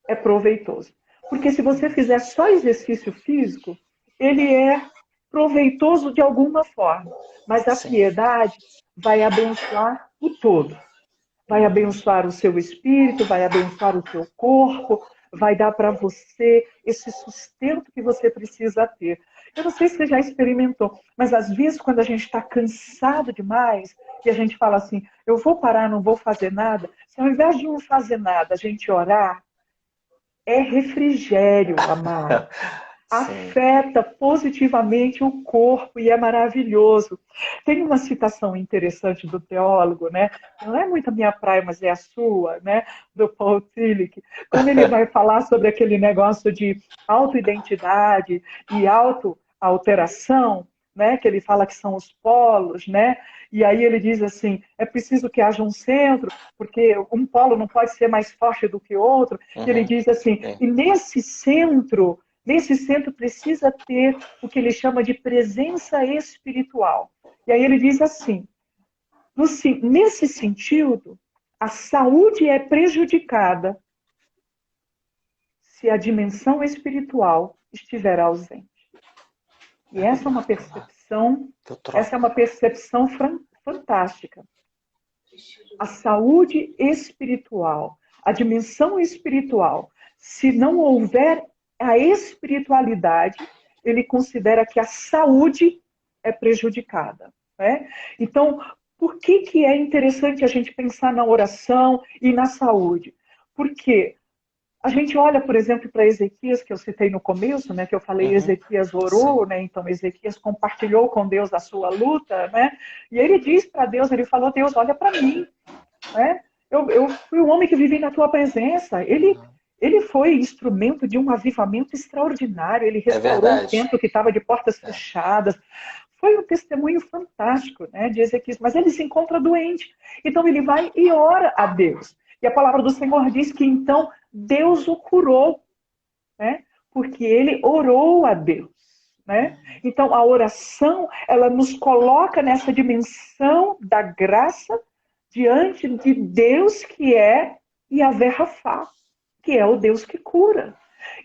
é proveitoso. Porque se você fizer só exercício físico, ele é proveitoso de alguma forma, mas a piedade vai abençoar o todo. Vai abençoar o seu espírito, vai abençoar o seu corpo, vai dar para você esse sustento que você precisa ter. Eu não sei se você já experimentou, mas às vezes quando a gente está cansado demais e a gente fala assim, eu vou parar, não vou fazer nada, se ao invés de não fazer nada, a gente orar, é refrigério, amado. Afeta positivamente o corpo e é maravilhoso. Tem uma citação interessante do teólogo, né? Não é muito a minha praia, mas é a sua, né? Do Paul Tillich, quando ele vai falar sobre aquele negócio de autoidentidade e autoalteração, né? Que ele fala que são os polos, né? E aí ele diz assim, é preciso que haja um centro, porque um polo não pode ser mais forte do que o outro. E ele diz assim, e nesse centro precisa ter o que ele chama de presença espiritual. E aí ele diz assim, nesse sentido, a saúde é prejudicada se a dimensão espiritual estiver ausente. E essa é uma percepção fantástica. A saúde espiritual, a dimensão espiritual, se não houver a espiritualidade, ele considera que a saúde é prejudicada. Né? Então, por que é interessante a gente pensar na oração e na saúde? Porque a gente olha, por exemplo, para Ezequias, que eu citei no começo, né, que eu falei, Ezequias orou, né, então Ezequias compartilhou com Deus a sua luta, né, e ele diz para Deus, ele falou, Deus, olha para mim, né, eu fui um homem que vivi na tua presença, ele foi instrumento de um avivamento extraordinário, ele restaurou um templo que estava de portas fechadas, foi um testemunho fantástico, né, de Ezequias, mas ele se encontra doente, então ele vai e ora a Deus, e a palavra do Senhor diz que então Deus o curou, né? Porque ele orou a Deus. Né? Então, a oração, ela nos coloca nessa dimensão da graça diante de Deus que é Yahvé Rafá, que é o Deus que cura.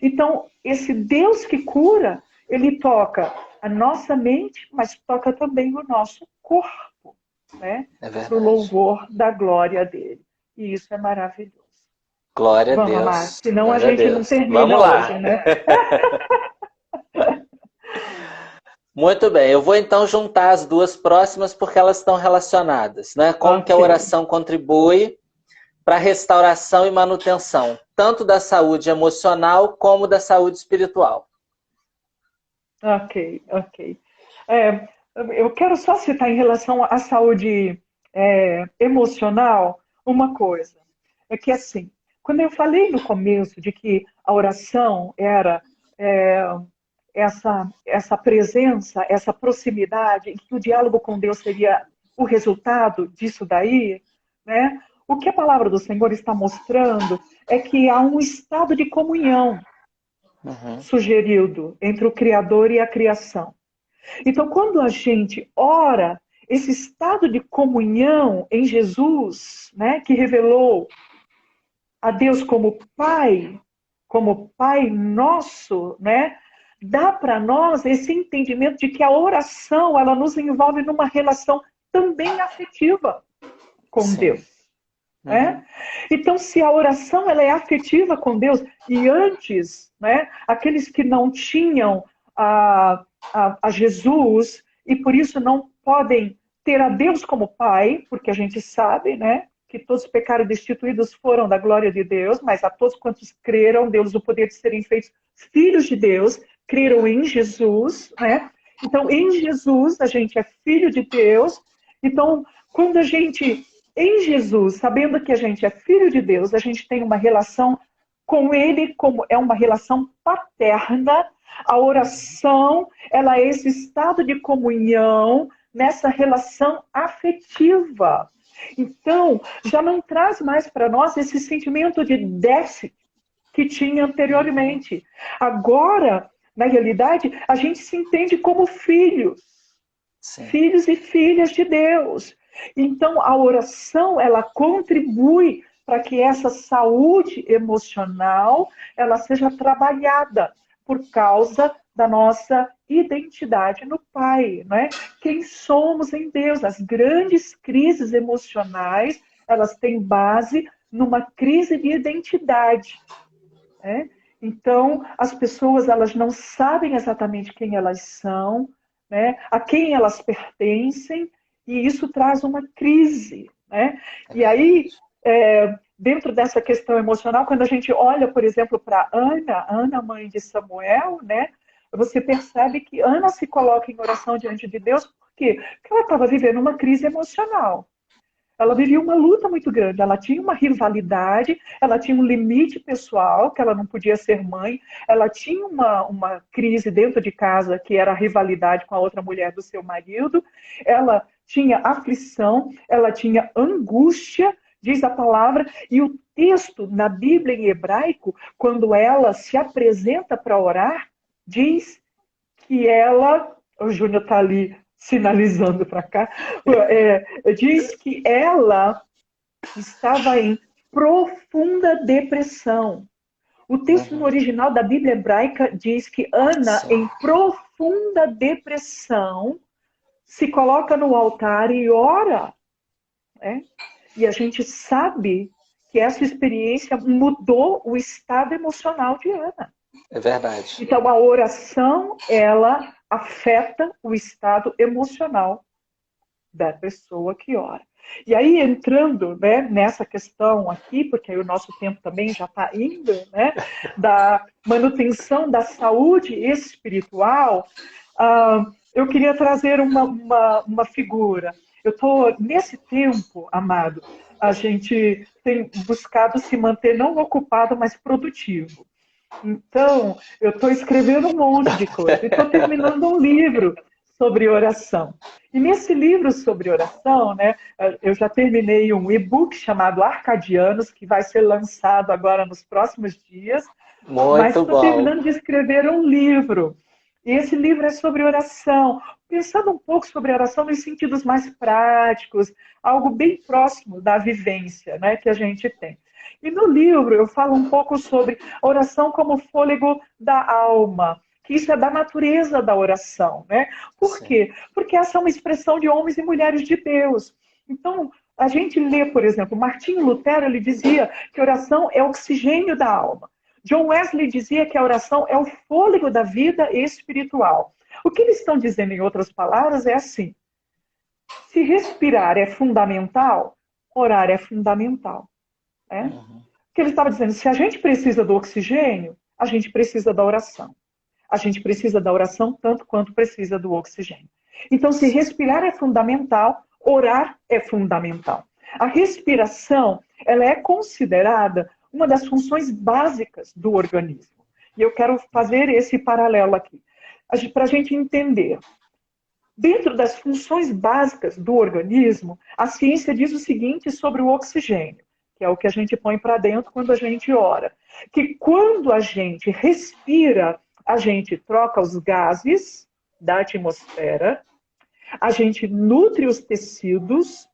Então, esse Deus que cura, ele toca a nossa mente, mas toca também o nosso corpo, né? Para o louvor da glória dele. E isso é maravilhoso. Glória a Vamos Deus. lá, senão Glória a gente não termina Vamos lá. hoje, né? Muito bem, eu vou então juntar as duas próximas porque elas estão relacionadas, né? Como que a oração contribui para a restauração e manutenção, tanto da saúde emocional como da saúde espiritual. Ok. Eu quero só citar em relação à saúde emocional uma coisa. É que assim, quando eu falei no começo de que a oração era essa presença, essa proximidade, que o diálogo com Deus seria o resultado disso daí, né? O que a palavra do Senhor está mostrando é que há um estado de comunhão sugerido entre o Criador e a criação. Então, quando a gente ora, esse estado de comunhão em Jesus, né, que revelou a Deus como Pai nosso, né, dá para nós esse entendimento de que a oração, ela nos envolve numa relação também afetiva com Deus. Né? Então, se a oração ela é afetiva com Deus, e antes, né, aqueles que não tinham a Jesus, e por isso não podem ter a Deus como Pai, porque a gente sabe, né, que todos os pecados destituídos foram da glória de Deus, mas a todos quantos creram, deu-lhes o poder de serem feitos filhos de Deus, creram em Jesus, né? Então, em Jesus, a gente é filho de Deus. Então, quando a gente, em Jesus, sabendo que a gente é filho de Deus, a gente tem uma relação com Ele, como é uma relação paterna. A oração, ela é esse estado de comunhão nessa relação afetiva. Então, já não traz mais para nós esse sentimento de déficit que tinha anteriormente. Agora, na realidade, a gente se entende como filhos. Sim. Filhos e filhas de Deus. Então, a oração, ela contribui para que essa saúde emocional, ela seja trabalhada por causa da nossa identidade no Pai, né? Quem somos em Deus. As grandes crises emocionais, elas têm base numa crise de identidade. Né? Então, as pessoas elas não sabem exatamente quem elas são, né? A quem elas pertencem, e isso traz uma crise, né? E aí, dentro dessa questão emocional, quando a gente olha, por exemplo, para Ana, mãe de Samuel, né? Você percebe que Ana se coloca em oração diante de Deus, por quê? Porque ela estava vivendo uma crise emocional. Ela vivia uma luta muito grande, ela tinha uma rivalidade, ela tinha um limite pessoal, que ela não podia ser mãe, ela tinha uma crise dentro de casa, que era a rivalidade com a outra mulher do seu marido, ela tinha aflição, ela tinha angústia, diz a palavra, e o texto na Bíblia em hebraico, quando ela se apresenta para orar, diz que ela, o Júnior está ali sinalizando para cá, diz que ela estava em profunda depressão. O texto no original da Bíblia hebraica diz que Ana, em profunda depressão, se coloca no altar e ora. Né? E a gente sabe que essa experiência mudou o estado emocional de Ana. É verdade. Então, a oração, ela afeta o estado emocional da pessoa que ora. E aí, entrando, né, nessa questão aqui, porque aí o nosso tempo também já está indo, né, da manutenção da saúde espiritual, eu queria trazer uma figura. Eu estou, nesse tempo, amado, a gente tem buscado se manter não ocupado, mas produtivo. Então, eu estou escrevendo um monte de coisa. E estou terminando um livro sobre oração. E nesse livro sobre oração, né, eu já terminei um e-book chamado Arcadianos, que vai ser lançado agora nos próximos dias. Mas estou terminando de escrever um livro. E esse livro é sobre oração. Pensando um pouco sobre oração nos sentidos mais práticos, algo bem próximo da vivência, né, que a gente tem. E no livro eu falo um pouco sobre oração como fôlego da alma, que isso é da natureza da oração, né? Por quê? Porque essa é uma expressão de homens e mulheres de Deus. Então, a gente lê, por exemplo, Martinho Lutero, ele dizia que oração é oxigênio da alma. John Wesley dizia que a oração é o fôlego da vida espiritual. O que eles estão dizendo, em outras palavras, é assim: se respirar é fundamental, orar é fundamental. Né? Porque ele estava dizendo, se a gente precisa do oxigênio, a gente precisa da oração. A gente precisa da oração tanto quanto precisa do oxigênio. Então, se respirar é fundamental, orar é fundamental. A respiração, ela é considerada uma das funções básicas do organismo. E eu quero fazer esse paralelo aqui, para a gente entender. Dentro das funções básicas do organismo, a ciência diz o seguinte sobre o oxigênio, que é o que a gente põe para dentro quando a gente ora. Que quando a gente respira, a gente troca os gases da atmosfera, a gente nutre os tecidos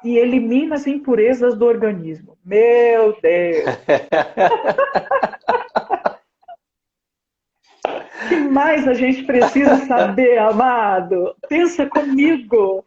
e elimina as impurezas do organismo. Meu Deus! O que mais a gente precisa saber, amado? Pensa comigo.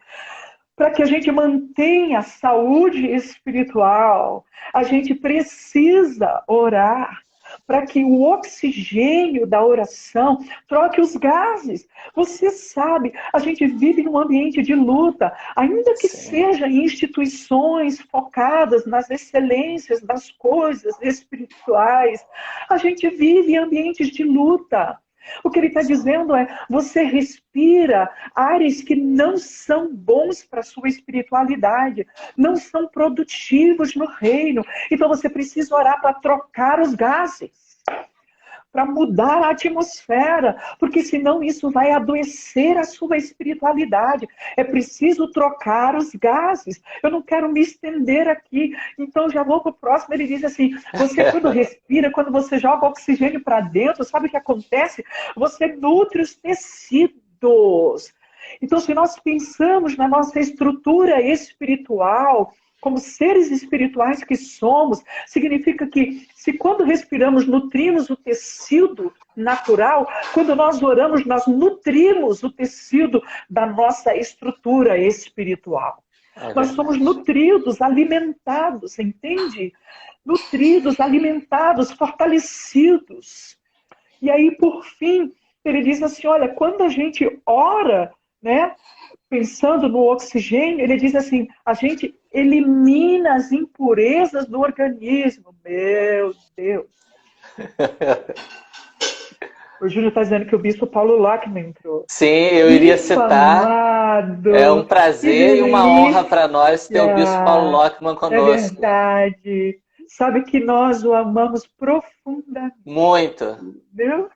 Para que a gente mantenha a saúde espiritual, a gente precisa orar para que o oxigênio da oração troque os gases. Você sabe, a gente vive num ambiente de luta, ainda que seja em instituições focadas nas excelências das coisas espirituais, a gente vive em ambientes de luta. O que ele está dizendo é, você respira ares que não são bons para a sua espiritualidade, não são produtivos no reino. Então você precisa orar para trocar os gases, para mudar a atmosfera, porque senão isso vai adoecer a sua espiritualidade. É preciso trocar os gases. Eu não quero me estender aqui, então já vou para o próximo. Ele diz assim, você quando respira, quando você joga oxigênio para dentro, sabe o que acontece? Você nutre os tecidos. Então, se nós pensamos na nossa estrutura espiritual, como seres espirituais que somos, significa que se quando respiramos nutrimos o tecido natural, quando nós oramos nós nutrimos o tecido da nossa estrutura espiritual. Nós somos nutridos, alimentados, entende? Nutridos, alimentados, fortalecidos. E aí, por fim, ele diz assim, olha, quando a gente ora, né, pensando no oxigênio, ele diz assim, a gente elimina as impurezas do organismo. Meu Deus! O Júlio está dizendo que o bispo Paulo Lockman entrou. Sim, eu iria citar. Amado, é um prazer e uma honra para nós ter o bispo Paulo Lockman é conosco. verdade. Sabe que nós o amamos profundamente. Muito. Viu?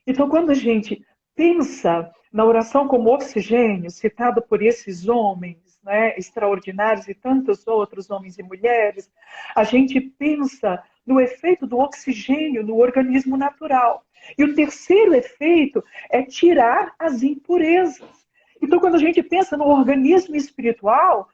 Então, quando a gente pensa na oração como oxigênio, citado por esses homens, né, extraordinários e tantos outros homens e mulheres, a gente pensa no efeito do oxigênio no organismo natural. E o terceiro efeito é tirar as impurezas. Então, quando a gente pensa no organismo espiritual,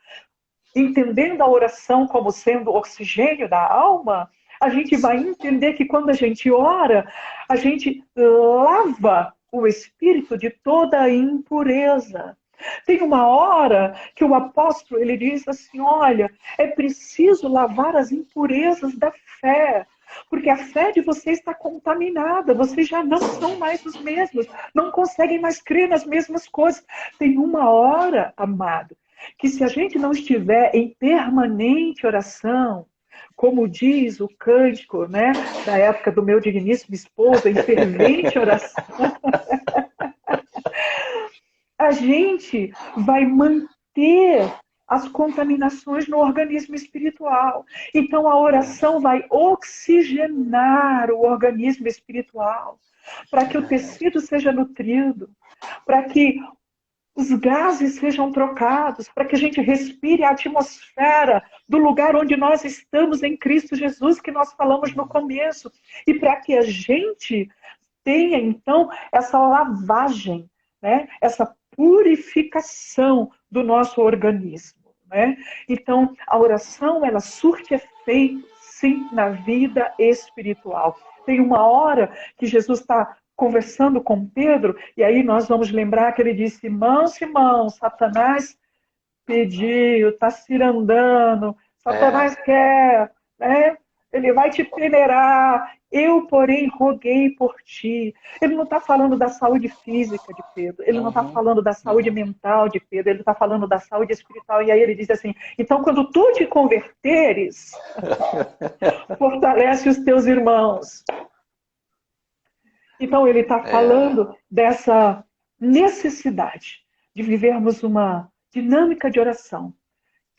entendendo a oração como sendo o oxigênio da alma, a gente vai entender que quando a gente ora, a gente lava o espírito de toda a impureza. Tem uma hora que o apóstolo ele diz assim, olha, é preciso lavar as impurezas da fé, porque a fé de vocês está contaminada, vocês já não são mais os mesmos, não conseguem mais crer nas mesmas coisas. Tem uma hora, amado, que se a gente não estiver em permanente oração, como diz o cântico, né, da época do meu digníssimo esposo, em fervente oração, a gente vai manter as contaminações no organismo espiritual. Então a oração vai oxigenar o organismo espiritual, para que o tecido seja nutrido, para que os gases sejam trocados, para que a gente respire a atmosfera do lugar onde nós estamos em Cristo Jesus, que nós falamos no começo, e para que a gente tenha, então, essa lavagem, né? Essa purificação do nosso organismo. Né? Então, a oração, ela surte efeito, sim, na vida espiritual. Tem uma hora que Jesus está conversando com Pedro, e aí nós vamos lembrar que ele disse, Simão, Simão, Satanás pediu, está cirandando, Satanás quer, né? Ele vai te peneirar, eu, porém, roguei por ti. Ele não está falando da saúde física de Pedro, ele não está falando da saúde mental de Pedro, ele está falando da saúde espiritual. E aí ele diz assim, então quando tu te converteres, fortalece os teus irmãos. Então ele está falando dessa necessidade de vivermos uma dinâmica de oração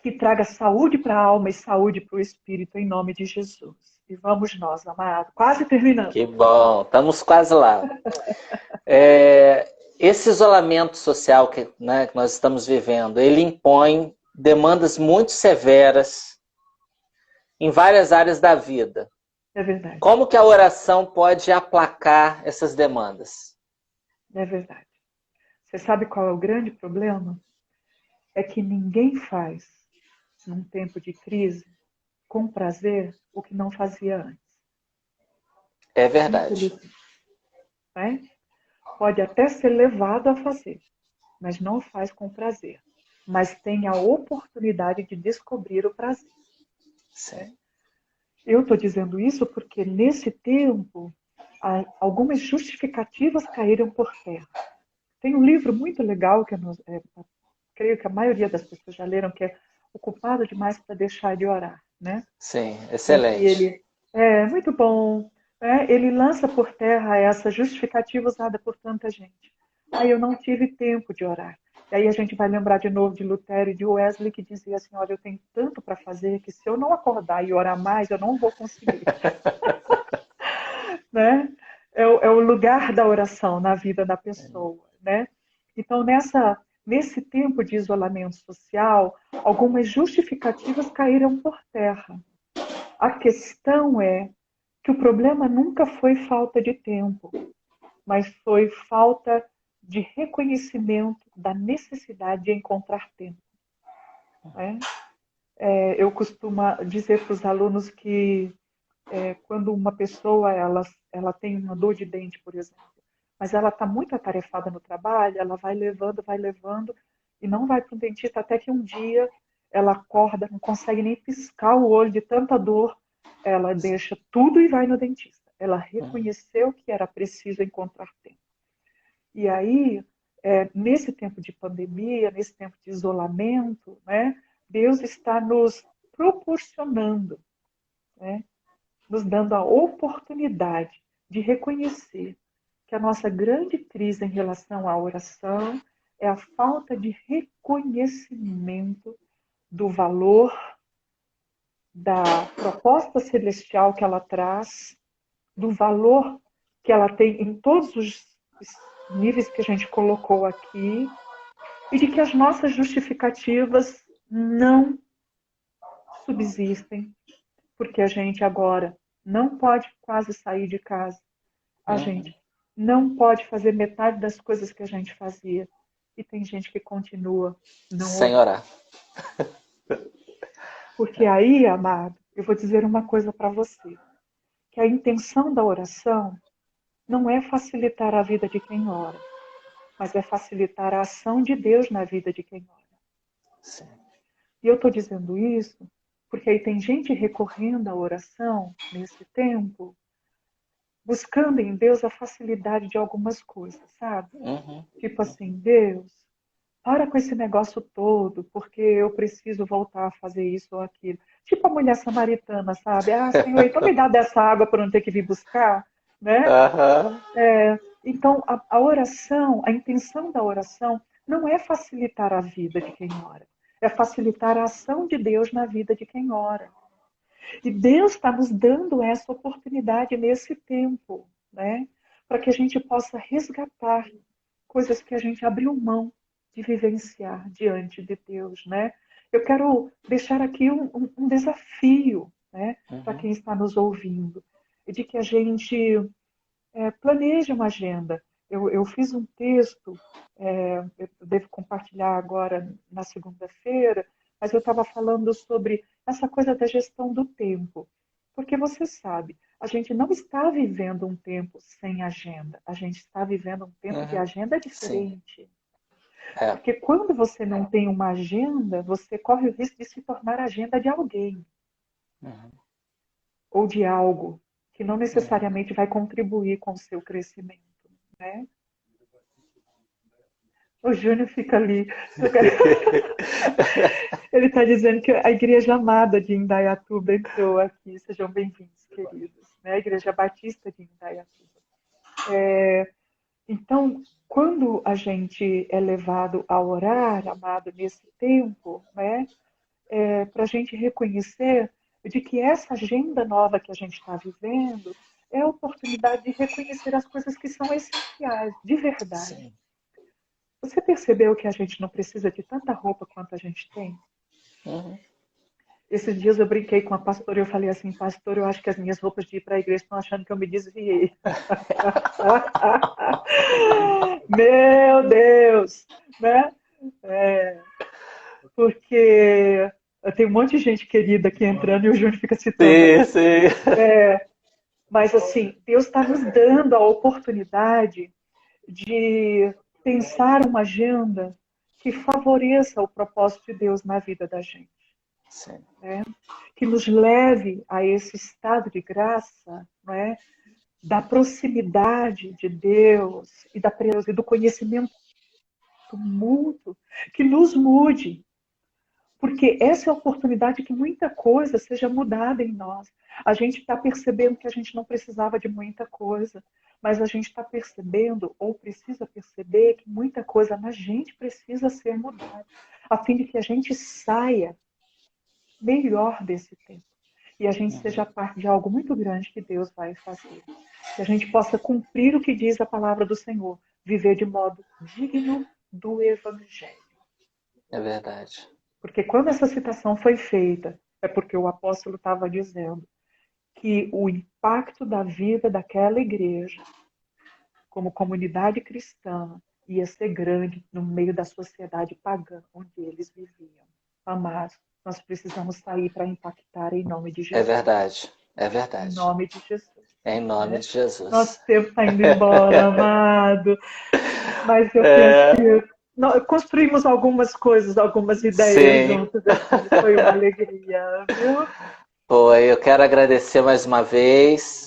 que traga saúde para a alma e saúde para o espírito, em nome de Jesus. E vamos nós, amado. Quase terminando. Que bom, estamos quase lá. Esse isolamento social que nós estamos vivendo, ele impõe demandas muito severas em várias áreas da vida. É verdade. Como que a oração pode aplacar essas demandas? É verdade. Você sabe qual é o grande problema? É que ninguém faz, num tempo de crise, com prazer, o que não fazia antes. É verdade. Né? Pode até ser levado a fazer, mas não faz com prazer. Mas tem a oportunidade de descobrir o prazer. Sim. Eu estou dizendo isso porque, nesse tempo, algumas justificativas caíram por terra. Tem um livro muito legal, que creio que a maioria das pessoas já leram, que é Ocupado Demais para Deixar de Orar. Né? Sim, excelente. Ele é muito bom. Né? Ele lança por terra essa justificativa usada por tanta gente. Eu não tive tempo de orar. E aí a gente vai lembrar de novo de Lutero e de Wesley, que dizia assim, olha, eu tenho tanto para fazer que se eu não acordar e orar mais, eu não vou conseguir. Né? É o lugar da oração na vida da pessoa. Né? Então, nesse tempo de isolamento social, algumas justificativas caíram por terra. A questão é que o problema nunca foi falta de tempo, mas foi falta de reconhecimento da necessidade de encontrar tempo. Né? Eu costumo dizer para os alunos que quando uma pessoa ela tem uma dor de dente, por exemplo, mas ela está muito atarefada no trabalho, ela vai levando, e não vai para o dentista até que um dia ela acorda, não consegue nem piscar o olho de tanta dor, ela deixa tudo e vai no dentista. Ela reconheceu que era preciso encontrar tempo. E aí, nesse tempo de pandemia, nesse tempo de isolamento, né, Deus está nos proporcionando, né, nos dando a oportunidade de reconhecer que a nossa grande crise em relação à oração é a falta de reconhecimento do valor da proposta celestial que ela traz, do valor que ela tem em todos os níveis que a gente colocou aqui, e de que as nossas justificativas não subsistem, porque a gente agora não pode quase sair de casa, a gente não pode fazer metade das coisas que a gente fazia, e tem gente que continua não sem orar. Porque aí, amado, eu vou dizer uma coisa para você, que a intenção da oração não é facilitar a vida de quem ora, mas é facilitar a ação de Deus na vida de quem ora. Sim. E eu estou dizendo isso porque aí tem gente recorrendo à oração nesse tempo, buscando em Deus a facilidade de algumas coisas, sabe? Tipo assim, Deus, para com esse negócio todo, porque eu preciso voltar a fazer isso ou aquilo. Tipo a mulher samaritana, sabe? Ah, Senhor, então me dá dessa água para eu não ter que vir buscar, né? Então, a oração, a intenção da oração não é facilitar a vida de quem ora, é facilitar a ação de Deus na vida de quem ora. E Deus está nos dando essa oportunidade nesse tempo, né? Para que a gente possa resgatar coisas que a gente abriu mão de vivenciar diante de Deus, né? Eu quero deixar aqui um desafio, né, para quem está nos ouvindo, de que a gente planeje uma agenda. Eu fiz um texto, eu devo compartilhar agora na segunda-feira, mas eu estava falando sobre essa coisa da gestão do tempo. Porque você sabe, a gente não está vivendo um tempo sem agenda, a gente está vivendo um tempo de agenda diferente. Porque quando você não tem uma agenda, você corre o risco de se tornar agenda de alguém. Ou de algo que não necessariamente vai contribuir com o seu crescimento, né? O Júnior fica ali. Ele está dizendo que a Igreja Amada de Indaiatuba entrou aqui. Sejam bem-vindos, queridos. Né? A Igreja Batista de Indaiatuba. Então, quando a gente é levado a orar, amado, nesse tempo, né, para a gente reconhecer de que essa agenda nova que a gente está vivendo é a oportunidade de reconhecer as coisas que são essenciais, de verdade. Sim. Você percebeu que a gente não precisa de tanta roupa quanto a gente tem? Esses dias eu brinquei com a pastora e eu falei assim, pastor, eu acho que as minhas roupas de ir para a igreja estão achando que eu me desviei. Meu Deus! Né? Porque tem um monte de gente querida aqui entrando e o Júnior fica citando. Sim. Mas assim, Deus está nos dando a oportunidade de pensar uma agenda que favoreça o propósito de Deus na vida da gente. Sim. Né? Que nos leve a esse estado de graça, né? Da proximidade de Deus e do conhecimento mútuo, que nos mude. Porque essa é a oportunidade que muita coisa seja mudada em nós. A gente está percebendo que a gente não precisava de muita coisa, mas a gente está percebendo, ou precisa perceber, que muita coisa na gente precisa ser mudada, a fim de que a gente saia melhor desse tempo. E a gente seja parte de algo muito grande que Deus vai fazer. Que a gente possa cumprir o que diz a palavra do Senhor, viver de modo digno do Evangelho. É verdade. Porque quando essa citação foi feita, é porque o apóstolo estava dizendo que o impacto da vida daquela igreja, como comunidade cristã, ia ser grande no meio da sociedade pagã onde eles viviam. Amados, nós precisamos sair para impactar em nome de Jesus. É verdade. Em nome de Jesus. Em nome de Jesus. Nosso tempo está indo embora, amado. Mas eu penso que construímos algumas coisas, algumas ideias juntos. Assim, foi uma alegria, viu? Foi, eu quero agradecer mais uma vez.